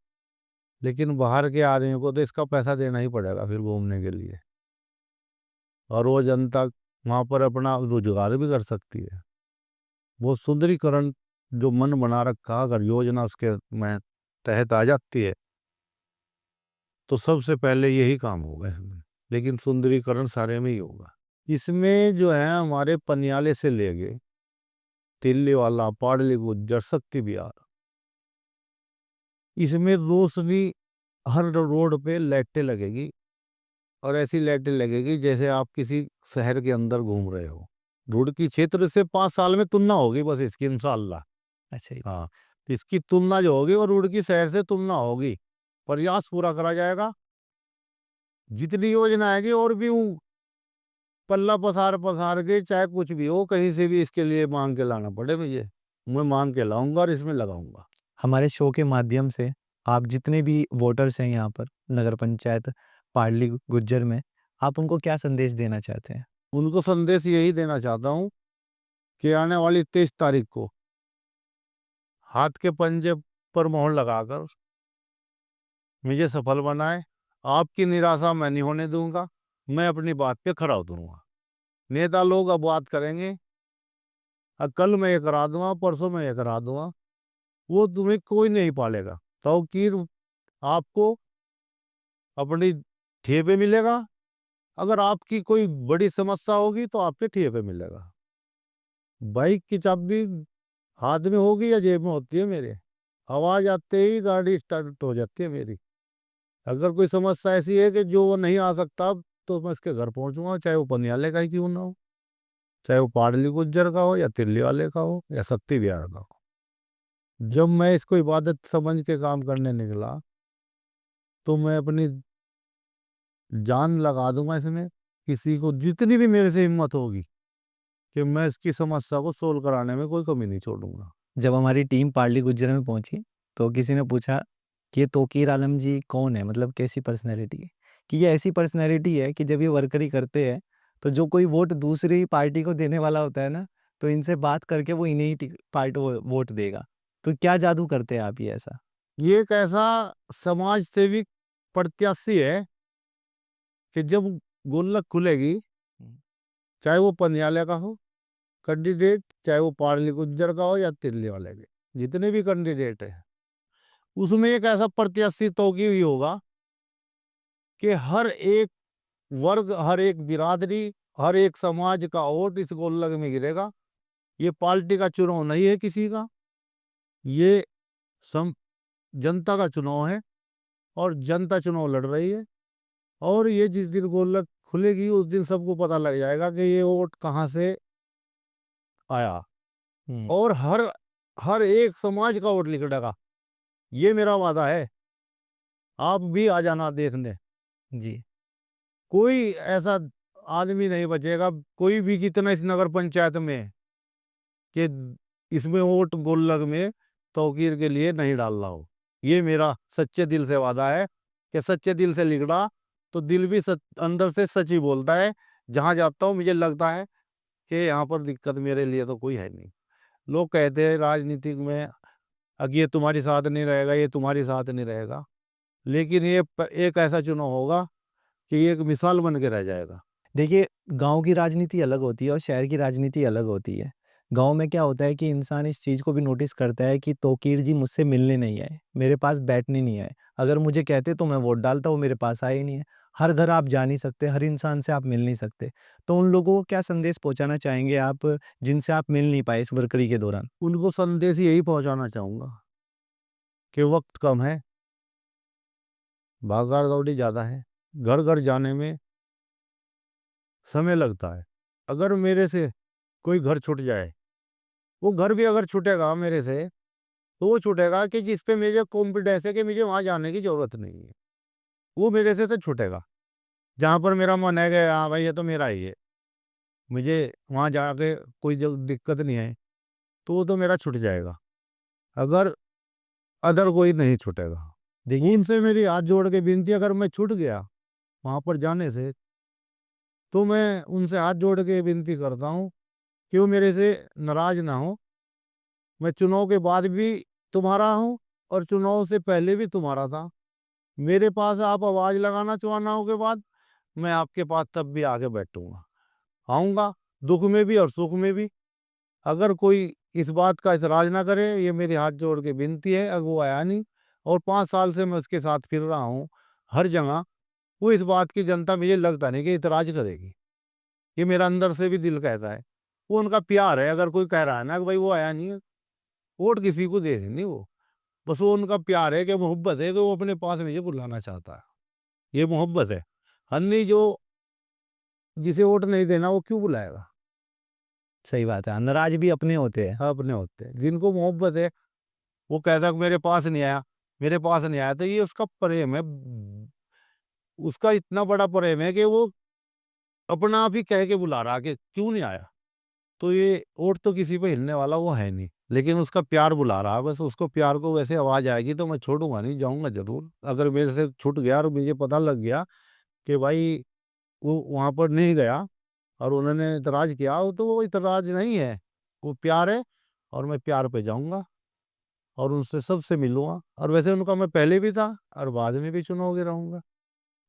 लेकिन बाहर के आदमी को तो इसका पैसा देना ही पड़ेगा फिर घूमने के लिए। और वो जनता वहाँ पर अपना रोजगार भी कर सकती है। वो सुंदरीकरण जो मन बना रखा, अगर योजना उसके में तहत आ जाती है, तो सबसे पहले यही काम होगा हमें। लेकिन सुंदरीकरण सारे में ही होगा। इसमें जो है हमारे पनियाले से ले गए तिल्लीवाला, पाड़ली गुज्जर, शक्ति विहार, इसमें रोशनी हर रोड पे लाइटें लगेगी। और ऐसी लाइटें लगेगी जैसे आप किसी शहर के अंदर घूम रहे हो। रुड़की क्षेत्र से 5 साल में तुलना होगी बस इसकी, इंशाल्लाह। अच्छा जी। हाँ, इसकी तुलना जो होगी वो रुड़की शहर से तुलना होगी। प्रयास पूरा करा जाएगा। जितनी योजना आएगी और भी पल्ला पसार पसार के, चाहे कुछ भी हो, कहीं से भी इसके लिए मांग के लाना पड़े मुझे, मैं मांग के लाऊंगा और इसमें लगाऊंगा। हमारे शो के माध्यम से आप जितने भी वोटर्स हैं यहाँ पर नगर पंचायत पाडली गुज्जर में, आप उनको क्या संदेश देना चाहते हैं? उनको संदेश यही देना चाहता हूँ कि आने वाली 23 तारीख को हाथ के पंजे पर मोहर लगाकर मुझे सफल बनाए। आपकी निराशा मैं नहीं होने दूंगा। मैं अपनी बात पे खरा उतरूंगा। नेता लोग अब बात करेंगे, कल मैं ये करा दूंगा, परसों मैं ये करा दूंगा, वो तुम्हें कोई नहीं पालेगा। तौकीर आपको अपनी ठेपे पे मिलेगा। अगर आपकी कोई बड़ी समस्या होगी तो आपके ठेपे पे मिलेगा। बाइक की चाबी हाथ में होगी या जेब में होती है मेरे, आवाज आते ही गाड़ी स्टार्ट हो जाती है मेरी। अगर कोई समस्या ऐसी है कि जो वो नहीं आ सकता, तो मैं इसके घर पहुंचूंगा, चाहे वो पनियाले का ही क्यों ना हो, चाहे वो पाडली गुज्जर का हो या तिल्ली वाले का हो या शक्ति विहार का हो। जब मैं इसको इबादत समझ के काम करने निकला, तो मैं अपनी जान लगा दूंगा इसमें। किसी को जितनी भी मेरे से हिम्मत होगी कि मैं इसकी समस्या को सोल्व कराने में कोई कमी नहीं छोड़ूंगा। जब हमारी टीम पाडली गुज्जर में पहुंची, तो किसी ने पूछा कि ये तौकीर आलम जी कौन है? मतलब कैसी पर्सनैलिटी है? कि ये ऐसी पर्सनैलिटी है कि जब ये वर्करी करते हैं, तो जो कोई वोट दूसरी पार्टी को देने वाला होता है ना, तो इनसे बात करके वो इन्हें ही पार्टी वोट देगा। तो क्या जादू करते हैं आप ये ऐसा? ये एक ऐसा समाज सेवी प्रत्याशी है कि जब गुल्लक खुलेगी, हुँ, चाहे वो पनियाले का हो कैंडिडेट, चाहे वो पाडली गुज्जर का हो या तिल्ली वाले के, जितने भी कैंडिडेट है, उसमें एक ऐसा प्रत्याशी तौकीर ही होगा कि हर एक वर्ग, हर एक बिरादरी, हर एक समाज का वोट इस गुल्लक में गिरेगा। ये पार्टी का चुनाव नहीं है किसी का, ये सम जनता का चुनाव है। और जनता चुनाव लड़ रही है। और ये जिस दिन गोलक खुलेगी उस दिन सबको पता लग जाएगा कि ये वोट कहाँ से आया। हुँ, और हर हर एक समाज का वोट निकलेगा। ये मेरा वादा है। आप भी आ जाना देखने। जी। कोई ऐसा आदमी नहीं बचेगा, कोई भी कितना इस नगर पंचायत में, कि इसमें वोट गुल्लक में तौकीर के लिए नहीं डाल रहा हो। ये मेरा सच्चे दिल से वादा है कि सच्चे दिल से लिखड़ा तो दिल भी अंदर से सच ही बोलता है। जहाँ जाता हूँ मुझे लगता है कि यहाँ पर दिक्कत मेरे लिए तो कोई है नहीं। लोग कहते हैं राजनीतिक में, अब ये तुम्हारी साथ नहीं रहेगा, ये तुम्हारी साथ नहीं रहेगा, लेकिन ये एक ऐसा चुनाव होगा कि ये एक मिसाल बन के रह जाएगा। देखिए, गाँव की राजनीति अलग होती है और शहर की राजनीति अलग होती है। गाँव में क्या होता है कि इंसान इस चीज़ को भी नोटिस करता है कि तोकीर जी मुझसे मिलने नहीं आए, मेरे पास बैठने नहीं आए। अगर मुझे कहते तो मैं वोट डालता, वो मेरे पास आए ही नहीं है। हर घर आप जा नहीं सकते, हर इंसान से आप मिल नहीं सकते। तो उन लोगों को क्या संदेश पहुँचाना चाहेंगे आप जिनसे आप मिल नहीं पाए इस वरकरी के दौरान? उनको संदेश यही पहुंचाना चाहूंगा कि वक्त कम है, भागदौड़ दौड़ी ज़्यादा है, घर घर जाने में समय लगता है। अगर मेरे से कोई घर छूट जाए, वो घर भी अगर छूटेगा मेरे से, तो वो छूटेगा कि जिस पे मुझे कॉन्फिडेंस है कि मुझे वहाँ जाने की ज़रूरत नहीं है। वो मेरे से तो छूटेगा। जहाँ पर मेरा मन है कि हाँ भाई ये तो मेरा ही है, मुझे वहाँ जाके कोई जो दिक्कत नहीं है, तो वो तो मेरा छूट जाएगा। अगर अदर कोई नहीं छूटेगा। देखिए उनसे मेरी हाथ जोड़ के विनती, अगर मैं छूट गया वहाँ पर जाने से, तो मैं उनसे हाथ जोड़ के विनती करता हूँ कि वो मेरे से नाराज़ ना हो। मैं चुनाव के बाद भी तुम्हारा हूँ और चुनाव से पहले भी तुम्हारा था। मेरे पास आप आवाज़ लगाना चुनाव के बाद, मैं आपके पास तब भी आके बैठूँगा। आऊँगा, दुःख में भी और सुख में भी। अगर कोई इस बात का इतराज़ ना करे, ये मेरे हाथ जोड़ के विनती है। अगर वो आया नहीं और 5 साल से मैं उसके साथ फिर रहा हूँ हर जगह, वो इस बात की जनता मुझे लगता नहीं कि इतराज़ करेगी। ये मेरा अंदर से भी दिल कहता है। वो उनका प्यार है। अगर कोई कह रहा है ना कि भाई वो आया नहीं है, वोट किसी को दे देनी वो। बस वो उनका प्यार है कि मोहब्बत है कि वो अपने पास मुझे बुलाना चाहता है। ये मोहब्बत है। अन्य जो जिसे वोट नहीं देना वो क्यों बुलाएगा? सही बात है, नाराज़ भी अपने होते हैं। अपने होते हैं। जिनको मोहब्बत है, वो कहता है कि मेरे पास नहीं आया, मेरे पास नहीं आया, तो ये उसका प्रेम है। उसका इतना बड़ा प्रेम है कि वो अपना आप ही कह के बुला रहा कि क्यों नहीं आया। तो ये वोट तो किसी पे हिलने वाला वो है नहीं, लेकिन उसका प्यार बुला रहा है। बस उसको प्यार को वैसे आवाज़ आएगी तो मैं छोड़ूँगा नहीं, जाऊँगा ज़रूर। अगर मेरे से छूट गया और मुझे पता लग गया कि भाई वो वहाँ पर नहीं गया और उन्होंने इतराज़ किया हो, तो वो इतराज़ नहीं है, वो प्यार है। और मैं प्यार पे जाऊँगा और उनसे सबसे मिलूँगा। और वैसे उनका मैं पहले भी था और बाद में भी चुनाव के रहूँगा।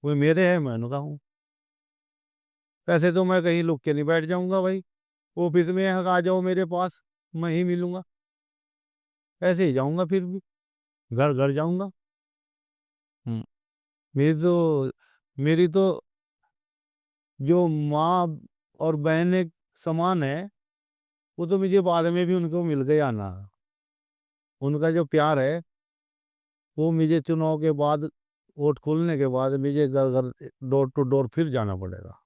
वो मेरे हैं, मैं उनका हूँ। ऐसे तो मैं कहीं लुक के नहीं बैठ जाऊँगा भाई, ऑफ़िस में आ जाओ मेरे पास, मैं ही मिलूँगा। ऐसे ही जाऊँगा फिर भी, घर-घर जाऊँगा। हुँ। मेरी तो मेरी तो जो माँ और बहनें समान है, वो तो मुझे बाद में भी उनको मिल के आना। उनका जो प्यार है, वो मुझे चुनाव के बाद, वोट खुलने के बाद मुझे घर-घर, डोर टू डोर फिर जाना पड़ेगा।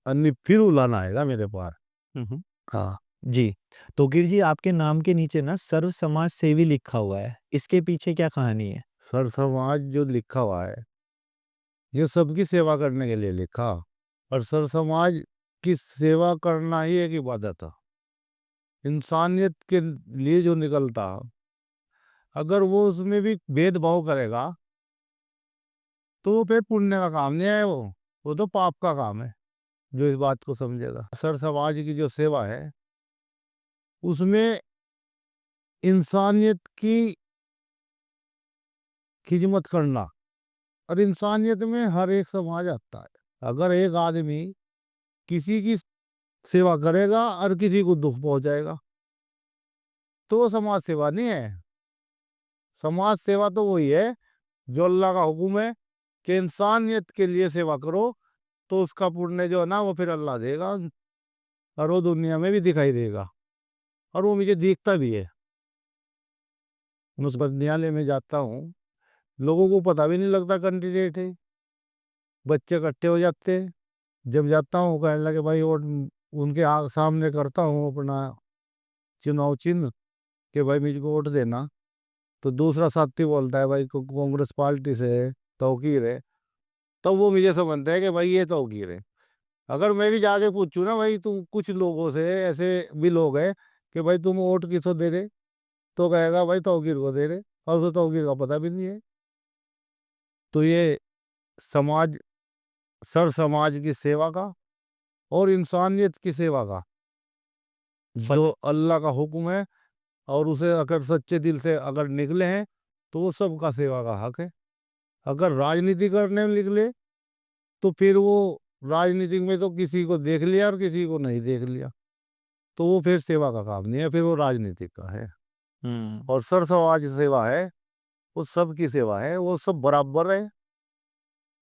अन्य फिर बुलाना आएगा मेरे पास। हुँ, हुँ। हाँ। जी, तोकीर जी आपके नाम के नीचे ना सर्व समाज सेवी लिखा हुआ है, इसके पीछे क्या कहानी है? सर समाज जो लिखा हुआ है, ये सबकी सेवा करने के लिए लिखा। और सर समाज की सेवा करना ही एक इबादत है। इंसानियत के लिए जो निकलता, अगर वो उसमें भी भेदभाव करेगा, तो वो फिर पुण्य का काम नहीं है, वो तो पाप का काम है। जो इस बात को समझेगा, सर समाज की जो सेवा है, उसमें इंसानियत की खिदमत करना। और इंसानियत में हर एक समाज आता है। अगर एक आदमी किसी की सेवा करेगा और किसी को दुख पहुंचाएगा, तो वो समाज सेवा नहीं है। समाज सेवा तो वही है जो अल्लाह का हुक्म है कि इंसानियत के लिए सेवा करो, तो उसका पुण्य जो है ना, वो फिर अल्लाह देगा और वो दुनिया में भी दिखाई देगा। और वो मुझे दिखता भी है। मैं उस बंदियाले में जाता हूँ, लोगों को पता भी नहीं लगता कैंडिडेट है। बच्चे इकट्ठे हो जाते हैं। जब जाता हूँ, कहने लगे भाई वोट, उनके सामने करता हूँ अपना चुनाव चिन्ह कि भाई मुझको वोट देना। तो दूसरा साथी बोलता है भाई कांग्रेस पार्टी से है, तौकीर है। तब वो मुझे समझते हैं कि भाई ये तौकीर है। अगर मैं भी जाके पूछूं ना भाई, तू कुछ लोगों से, ऐसे भी लोग हैं कि भाई तुम वोट किसको दे रहे, तो कहेगा भाई तौकीर को दे रहे, और उसे तौकीर का पता भी नहीं है। तो ये समाज, सर समाज की सेवा का और इंसानियत की सेवा का फ जो अल्लाह का हुक्म है, और उसे अगर सच्चे दिल से अगर निकले हैं, तो वो सबका सेवा का हक है। अगर राजनीति करने में निकले, तो फिर वो राजनीति में तो किसी को देख लिया और किसी को नहीं देख लिया। तो वो फिर सेवा का काम नहीं है, फिर वो राजनीतिक का है। हम्म। और सरसमाज सेवा है, वो सबकी सेवा है, वो सब बराबर है।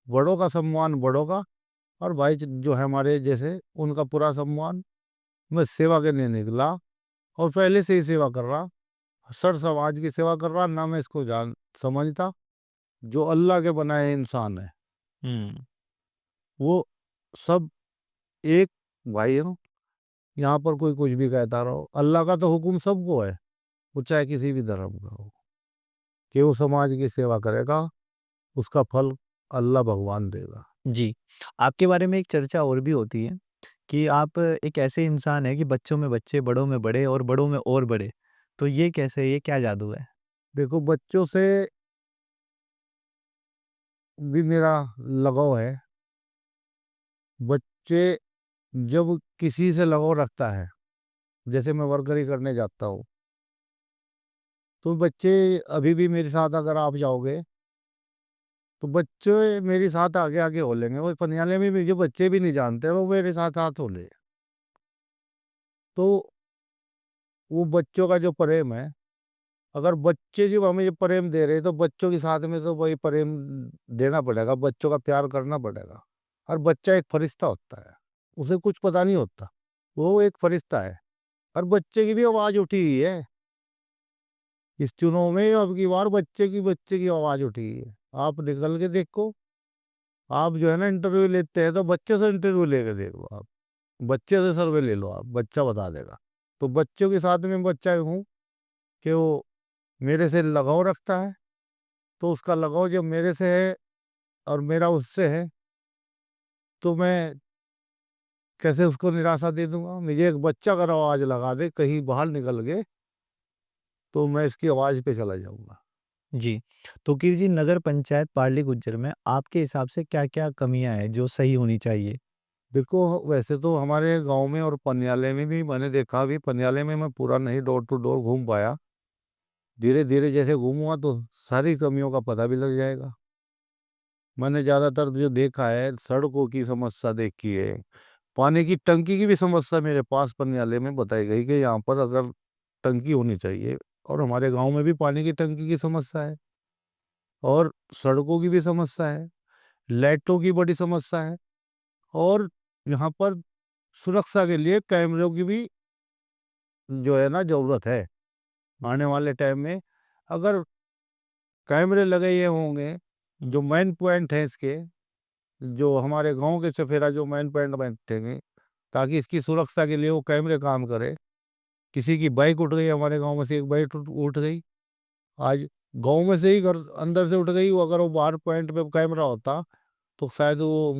बड़ों का सम्मान बड़ों का, और भाई जो है हमारे जैसे उनका पूरा सम्मान। मैं सेवा के लिए निकला और पहले से ही सेवा कर रहा, सर समाज की सेवा कर रहा, ना मैं इसको जान समझता। जो अल्लाह के बनाए इंसान है हम्म। वो सब एक भाई हो। यहाँ पर कोई कुछ भी कहता रहो, अल्लाह का तो हुक्म सबको है, वो चाहे किसी भी धर्म का हो, कि वो समाज की सेवा करेगा, उसका फल अल्लाह भगवान देगा। जी। आपके बारे में एक चर्चा और भी होती है कि आप एक ऐसे इंसान हैं कि बच्चों में बच्चे, बड़ों में बड़े और बड़ों में और बड़े। तो ये कैसे, ये क्या जादू है? देखो, बच्चों से भी मेरा लगाव है। बच्चे जब किसी से लगाव रखता है, जैसे मैं वर्करी करने जाता हूँ, तो बच्चे अभी भी मेरे साथ अगर आप जाओगे तो बच्चे मेरे साथ आगे आगे हो लेंगे। वो पनियाले में भी जो बच्चे भी नहीं जानते वो मेरे साथ हाथ हो ले। तो वो बच्चों का जो प्रेम है, अगर बच्चे जो हमें ये प्रेम दे रहे हैं, तो बच्चों के साथ में तो वही प्रेम देना पड़ेगा, बच्चों का प्यार करना पड़ेगा। और बच्चा एक फरिश्ता होता है, उसे कुछ पता नहीं होता, वो एक फरिश्ता है। और बच्चे की भी आवाज उठी हुई है इस चुनाव में, अब की बार बच्चे की आवाज उठी है। आप निकल के देखो, आप जो है ना इंटरव्यू लेते हैं तो बच्चे से इंटरव्यू लेके देखो, आप बच्चे से सर्वे ले लो, आप बच्चा बता देगा। तो बच्चों के साथ में बच्चा हूँ कि वो मेरे से लगाव रखता है, तो उसका लगाव जब मेरे से है और मेरा उससे है, तो मैं कैसे उसको निराशा दे दूंगा। मुझे एक बच्चा अगर आवाज लगा दे कहीं बाहर निकल गए, तो मैं इसकी आवाज पे चला जाऊंगा। जी। तो कीर जी, नगर पंचायत पार्ली गुज्जर में आपके हिसाब से क्या-क्या कमियाँ हैं जो सही होनी चाहिए? देखो, वैसे तो हमारे गांव में और पनियाले में भी मैंने देखा, भी पनियाले में मैं पूरा नहीं डोर टू डोर घूम पाया। धीरे धीरे जैसे घूमूंगा तो सारी कमियों का पता भी लग जाएगा। मैंने ज़्यादातर जो देखा है, सड़कों की समस्या देखी है, पानी की टंकी की भी समस्या मेरे पास पनियाले में बताई गई कि यहाँ पर अगर टंकी होनी चाहिए। और हमारे गांव में भी पानी की टंकी की समस्या है, और सड़कों की भी समस्या है, लाइटों की बड़ी समस्या है। और यहाँ पर सुरक्षा के लिए कैमरों की भी जो है ना जरूरत है। आने वाले टाइम में अगर कैमरे लगे ये होंगे, जो मेन पॉइंट है इसके, जो हमारे गांव के चफेरा जो मेन पॉइंट बैठेंगे, ताकि इसकी सुरक्षा के लिए वो कैमरे काम करे। किसी की बाइक उठ गई, हमारे गांव में से एक बाइक उठ गई आज, गांव में से ही घर अंदर से उठ गई, वो अगर वो बाहर पॉइंट पे कैमरा होता तो शायद वो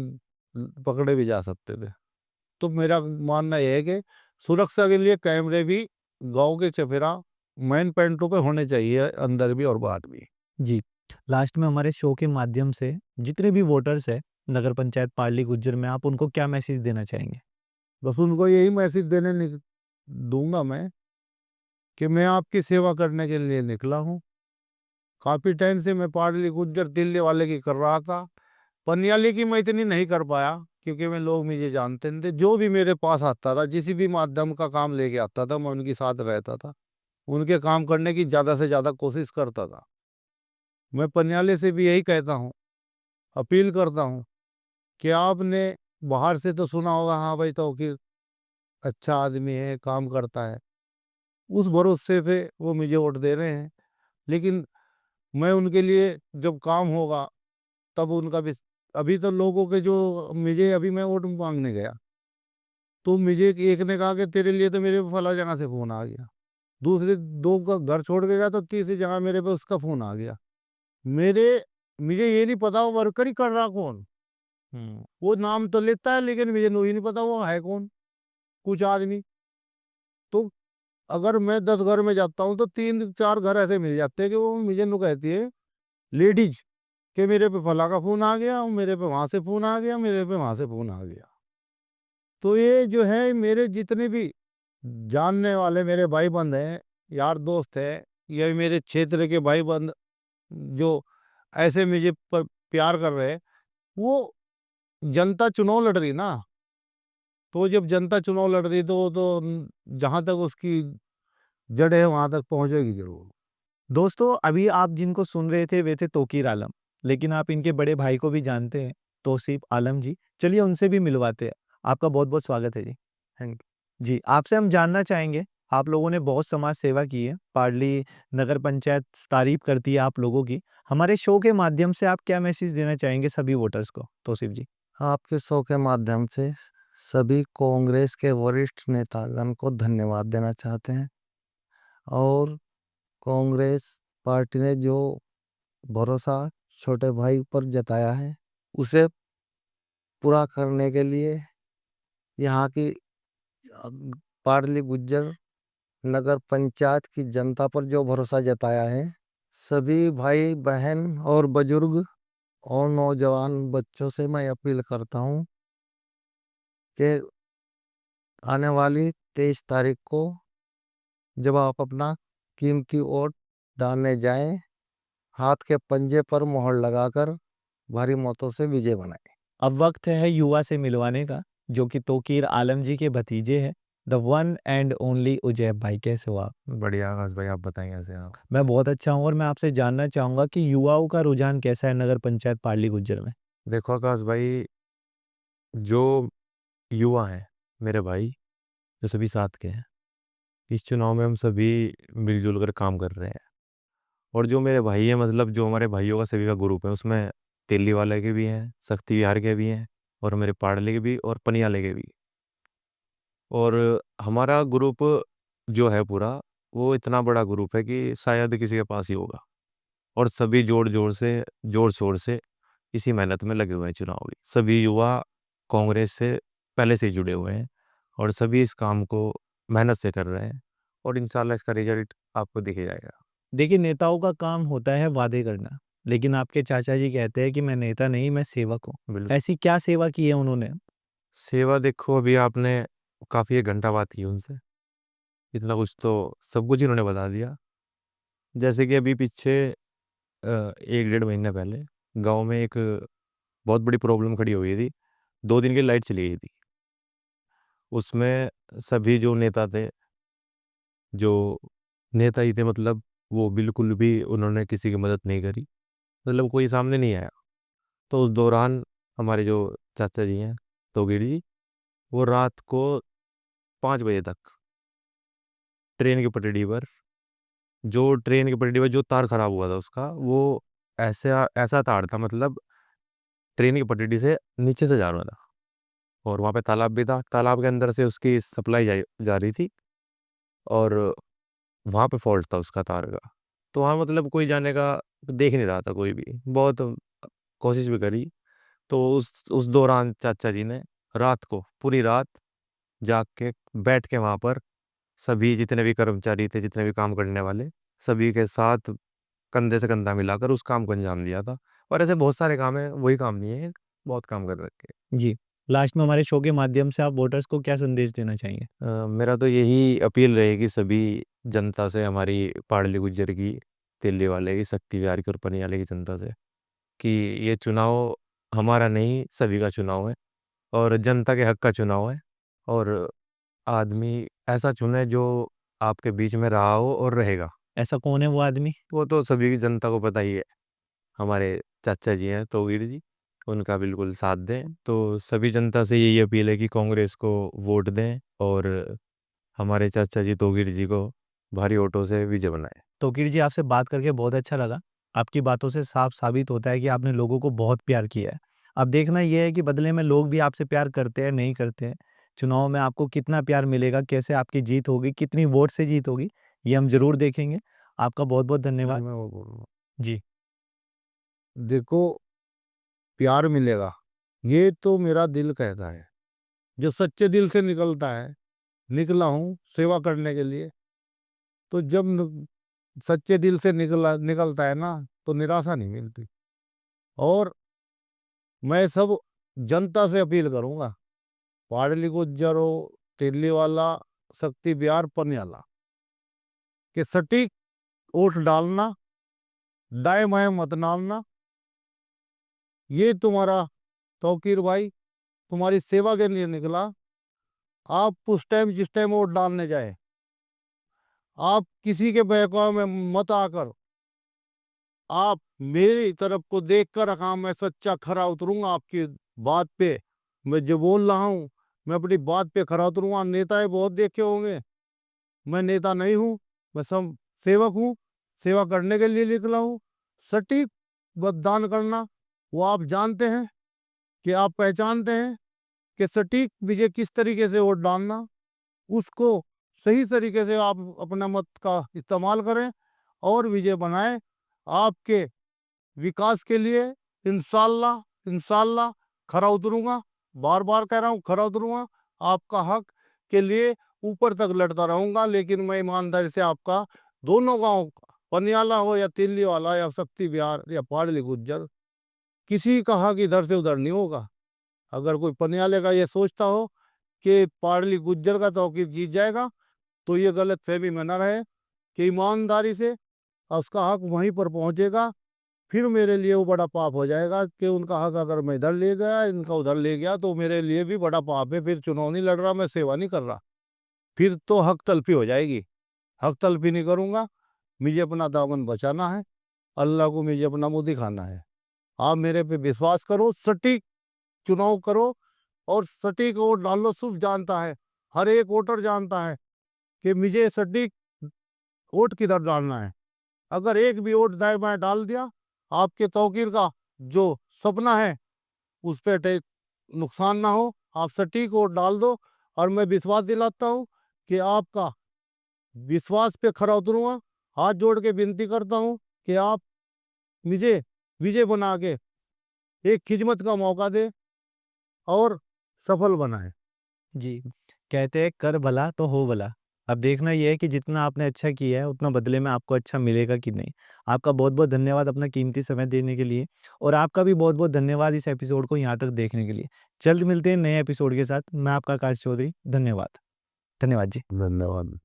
पकड़े भी जा सकते थे। तो मेरा मानना यह है कि सुरक्षा के लिए कैमरे भी गांव के चफेरा मेन पॉइंटों पे होने चाहिए, अंदर भी और बाहर भी। जी। लास्ट में हमारे शो के माध्यम से जितने भी वोटर्स हैं नगर पंचायत पार्ली गुज्जर में, आप उनको क्या मैसेज देना चाहेंगे? बस उनको यही मैसेज दूंगा मैं, कि मैं आपकी सेवा करने के लिए निकला हूँ। काफी टाइम से मैं पार्ली गुज्जर तिल्ले वाले की कर रहा था, पनियाली की मैं इतनी नहीं कर पाया, क्योंकि मैं लोग मुझे जानते नहीं थे। जो भी मेरे पास आता था, जिस भी माध्यम का काम लेके आता था, मैं उनके साथ रहता था, उनके काम करने की ज्यादा से ज्यादा कोशिश करता था। मैं पनियाले से भी यही कहता हूँ, अपील करता हूँ, कि आपने बाहर से तो सुना होगा, हाँ भाई तौकीर अच्छा आदमी है, काम करता है, उस भरोसे पे वो मुझे वोट दे रहे हैं। लेकिन मैं उनके लिए जब काम होगा तब उनका भी, अभी तो लोगों के जो मुझे, अभी मैं वोट मांगने गया तो मुझे एक ने कहा कि तेरे लिए तो मेरे पे फला जगह से फोन आ गया, दूसरे दो का घर छोड़ के गया तो तीसरी जगह मेरे पे उसका फोन आ गया। मेरे मुझे ये नहीं पता वो वर्कर ही कर रहा कौन, हुँ। वो नाम तो लेता है लेकिन मुझे नहीं पता वो है कौन, कुछ आदमी। तो अगर मैं 10 घर में जाता हूँ तो 3-4 घर ऐसे मिल जाते हैं कि वो मुझे नु कहती है लेडीज, कि मेरे पे फला का फोन आ गया, मेरे पे वहां से फोन आ गया, मेरे पे वहां से फोन आ गया। तो ये जो है मेरे जितने भी जानने वाले मेरे भाई बंद हैं, यार दोस्त है, या मेरे क्षेत्र के भाई बंद जो ऐसे मुझे प्यार कर रहे हैं, वो जनता चुनाव लड़ रही ना, तो जब जनता चुनाव लड़ रही है तो वो तो जहां तक उसकी जड़ है वहां तक पहुंचेगी जरूर। दोस्तों अभी आप जिनको सुन रहे थे वे थे तौकीर आलम, लेकिन आप इनके बड़े भाई को भी जानते हैं, तौसीफ आलम जी। चलिए उनसे भी मिलवाते हैं। आपका बहुत बहुत स्वागत है जी। थैंक यू जी। आपसे हम जानना चाहेंगे, आप लोगों ने बहुत समाज सेवा की है, पाडली नगर पंचायत तारीफ करती है आप लोगों की। हमारे शो के माध्यम से आप क्या मैसेज देना चाहेंगे सभी वोटर्स को, तौसीफ जी? आपके शो के माध्यम से सभी कांग्रेस के वरिष्ठ नेतागण को धन्यवाद देना चाहते हैं और कांग्रेस पार्टी ने जो भरोसा छोटे भाई पर जताया है उसे पूरा करने के लिए यहाँ की पाडली गुज्जर नगर पंचायत की जनता पर जो भरोसा जताया है, सभी भाई बहन और बुजुर्ग और नौजवान बच्चों से मैं अपील करता हूँ कि आने वाली 23 तारीख को जब आप अपना कीमती वोट डालने जाएं, हाथ के पंजे पर मोहर लगाकर भारी मतों से विजय बनाएं। अब वक्त है युवा से मिलवाने का, जो कि तौकीर आलम जी के भतीजे हैं, द वन एंड ओनली उजैब भाई। कैसे हो आप? बढ़िया आकाश भाई, आप बताएं कैसे हैं आप? मैं बहुत अच्छा हूँ और मैं आपसे जानना चाहूंगा कि युवाओं का रुझान कैसा है नगर पंचायत पाडली गुज्जर में? देखो आकाश भाई, जो युवा हैं मेरे भाई, जो सभी साथ के हैं, इस चुनाव में हम सभी मिलजुल कर काम कर रहे हैं। और जो मेरे भाई हैं, मतलब जो हमारे भाइयों का सभी का ग्रुप है, उसमें तेली वाले के भी हैं, शक्ति विहार के भी हैं, और मेरे पाड़ले के भी और पनियाले के भी। और हमारा ग्रुप जो है पूरा, वो इतना बड़ा ग्रुप है कि शायद किसी के पास ही होगा। और सभी जोर शोर से इसी मेहनत में लगे हुए हैं। चुनाव भी सभी युवा कांग्रेस से पहले से ही जुड़े हुए हैं और सभी इस काम को मेहनत से कर रहे हैं, और इंशाल्लाह इसका रिजल्ट आपको दिखे जाएगा। देखिए, नेताओं का काम होता है वादे करना, लेकिन आपके चाचा जी कहते हैं कि मैं नेता नहीं, मैं सेवक हूँ। बिल्कुल। ऐसी क्या सेवा की है उन्होंने? सेवा देखो, अभी आपने काफ़ी 1 घंटा बात की उनसे, इतना कुछ तो सब कुछ इन्होंने बता दिया। जैसे कि अभी पीछे 1 डेढ़ महीने पहले गांव में एक बहुत बड़ी प्रॉब्लम खड़ी हुई थी। 2 दिन की लाइट चली गई थी। उसमें सभी जो नेता थे, जो नेता ही थे, मतलब वो बिल्कुल भी उन्होंने किसी की मदद नहीं करी, मतलब कोई सामने नहीं आया। तो उस दौरान हमारे जो चाचा जी हैं, तोगिर जी, वो रात को 5 बजे तक ट्रेन की पटड़ी पर, जो ट्रेन की पटड़ी पर जो तार खराब हुआ था उसका, वो ऐसा ऐसा तार था, मतलब ट्रेन की पटड़ी से नीचे से जा रहा था। और वहाँ पे तालाब भी था, तालाब के अंदर से उसकी सप्लाई जा रही थी, और वहाँ पे फॉल्ट था उसका तार का। तो वहाँ मतलब कोई जाने का देख नहीं रहा था कोई भी, बहुत कोशिश भी करी। तो उस दौरान चाचा जी ने रात को पूरी रात जाग के बैठ के वहाँ पर सभी जितने भी कर्मचारी थे, जितने भी काम करने वाले, सभी के साथ कंधे से कंधा मिलाकर उस काम को अंजाम दिया था। और ऐसे बहुत सारे काम है, वही काम नहीं है, बहुत काम कर रखे। जी। लास्ट में हमारे शो के माध्यम से आप वोटर्स को क्या संदेश देना चाहेंगे? मेरा तो यही अपील रहेगी सभी जनता से, हमारी पाड़ली गुज्जर की, तेली वाले की, शक्ति विहार की और पनियाले की जनता से, कि ये चुनाव हमारा नहीं, सभी का चुनाव है, और जनता के हक का चुनाव है। और आदमी ऐसा चुने जो आपके बीच में रहा हो और रहेगा। ऐसा कौन है वो आदमी? वो तो सभी की जनता को पता ही है। हमारे चाचा जी हैं तोगीर जी, उनका बिल्कुल साथ दें। तो सभी जनता से यही अपील है कि कांग्रेस को वोट दें और हमारे चाचा जी तोगीर जी को भारी वोटों से विजय बनाएं। तौकीर जी, आपसे बात करके बहुत अच्छा लगा। आपकी बातों से साफ साबित होता है कि आपने लोगों को बहुत प्यार किया है। अब देखना ये है कि बदले में लोग भी आपसे प्यार करते हैं, नहीं करते हैं। चुनाव में आपको कितना प्यार मिलेगा, कैसे आपकी जीत होगी, कितनी वोट से जीत होगी, ये हम ज़रूर देखेंगे। आपका बहुत-बहुत धन्यवाद। मैं वो बोलूँगा, जी। देखो, प्यार मिलेगा, ये तो मेरा दिल कहता है। जो सच्चे दिल से निकलता है, निकला हूँ सेवा करने के लिए। तो जब सच्चे दिल से निकलता है ना, तो निराशा नहीं मिलती। और मैं सब जनता से अपील करूंगा, पाड़ली गुज्जर हो, तेली वाला, शक्ति विहार, पनियाला, कि सटीक वोट डालना, दाएं बाएं मत डालना। ये तुम्हारा तौकीर भाई तुम्हारी सेवा के लिए निकला, आप उस टाइम जिस टाइम वोट डालने जाए, आप किसी के बहकावे में मत आकर आप मेरी तरफ को देखकर हाँ मैं सच्चा खरा उतरूंगा आपकी बात पे। मैं जो बोल रहा हूँ मैं अपनी बात पे खरा उतरूंगा। नेताएं बहुत देखे होंगे, मैं नेता नहीं हूँ, मैं सब सेवक हूँ, सेवा करने के लिए निकला हूँ। सटीक मतदान करना वो आप जानते हैं कि आप पहचानते हैं कि सटीक विजय किस तरीके से वोट डालना, उसको सही तरीके से आप अपना मत का इस्तेमाल करें और विजय बनाएं। आपके विकास के लिए इंशाल्लाह इंशाल्लाह खरा उतरूंगा। बार बार कह रहा हूँ खरा उतरूंगा, आपका हक के लिए ऊपर तक लड़ता रहूंगा। लेकिन मैं ईमानदारी से आपका दोनों गांव का, पनियाला हो या तिल्ली वाला या शक्ति विहार या पाड़ली गुज्जर, किसी का हक इधर से उधर नहीं होगा। अगर कोई पनियाले का ये सोचता हो कि पाड़ली गुज्जर का तौकीर जीत जाएगा तो ये गलत फहमी में न रहे कि ईमानदारी से उसका हक वहीं पर पहुंचेगा। फिर मेरे लिए वो बड़ा पाप हो जाएगा कि उनका हक अगर मैं इधर ले गया, इनका उधर ले गया, तो मेरे लिए भी बड़ा पाप है। फिर चुनाव नहीं लड़ रहा, मैं सेवा नहीं कर रहा, फिर तो हक तलफी हो जाएगी। हक तलफी नहीं करूंगा, मुझे अपना दामन बचाना है, अल्लाह को मुझे अपना मुंह दिखाना है। आप मेरे पे विश्वास करो, सटीक चुनाव करो और सटीक वोट डालो। शुभ जानता है, हर एक वोटर जानता है कि मुझे सटीक वोट किधर डालना है। अगर एक भी वोट दाएं बाएं डाल दिया, आपके तौकीर का जो सपना है उस पर नुकसान ना हो। आप सटीक वोट डाल दो और मैं विश्वास दिलाता हूँ कि आपका विश्वास पे खरा उतरूंगा। हाथ जोड़ के विनती करता हूँ कि आप मुझे विजय बना के एक खिदमत का मौका दे और सफल बनाए। जी, कहते हैं कर भला तो हो भला। अब देखना ये है कि जितना आपने अच्छा किया है उतना बदले में आपको अच्छा मिलेगा कि नहीं। आपका बहुत-बहुत धन्यवाद अपना कीमती समय देने के लिए और आपका भी बहुत-बहुत धन्यवाद इस एपिसोड को यहाँ तक देखने के लिए। जल्द मिलते हैं नए एपिसोड के साथ। मैं आपका आकाश चौधरी, धन्यवाद। धन्यवाद जी। धन्यवाद।